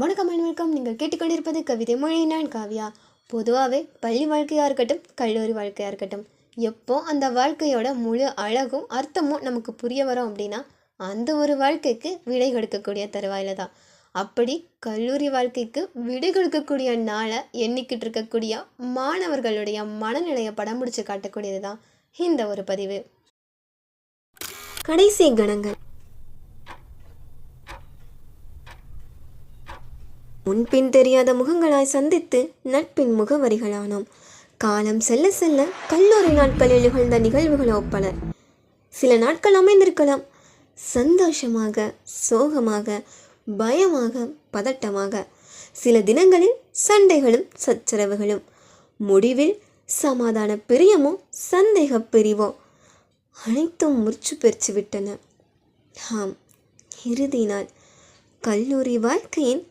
வணக்கம் அனைவருக்கும். நீங்கள் கேட்டுக்கொண்டிருப்பது கவிதை மொழி. நான் காவியா. பொதுவாகவே பள்ளி வாழ்க்கையாக இருக்கட்டும், கல்லூரி வாழ்க்கையாக இருக்கட்டும், எப்போ அந்த வாழ்க்கையோட முழு அழகும் அர்த்தமும் நமக்கு புரிய வரும் அப்படின்னா அந்த ஒரு வாழ்க்கைக்கு விடை கொடுக்கக்கூடிய தருவாயில தான். அப்படி கல்லூரி வாழ்க்கைக்கு விடை கொடுக்கக்கூடிய நாளை எண்ணிக்கிட்டு இருக்கக்கூடிய மாணவர்களுடைய மனநிலையை படம் முடிச்சு காட்டக்கூடியது தான் இந்த ஒரு பதிவு. கடைசி கணங்கள். முன்பின் தெரியாத முகங்களாய் சந்தித்து நட்பின் முகவரிகளானோம். காலம் செல்ல செல்ல கல்லூரி நாட்களில் நிகழ்ந்த நிகழ்வுகளோ பல. சில நாட்கள் அமைந்திருக்கலாம் சந்தோஷமாக, சோகமாக, பயமாக, பதட்டமாக. சில தினங்களில் சண்டைகளும் சச்சரவுகளும். முடிவில் சமாதான பிரியமோ சந்தேக பிரிவோ அனைத்தும் முற்று பெற்று விட்டன. ஆம், இறுதி நாள் கல்லூரி வாழ்க்கையின்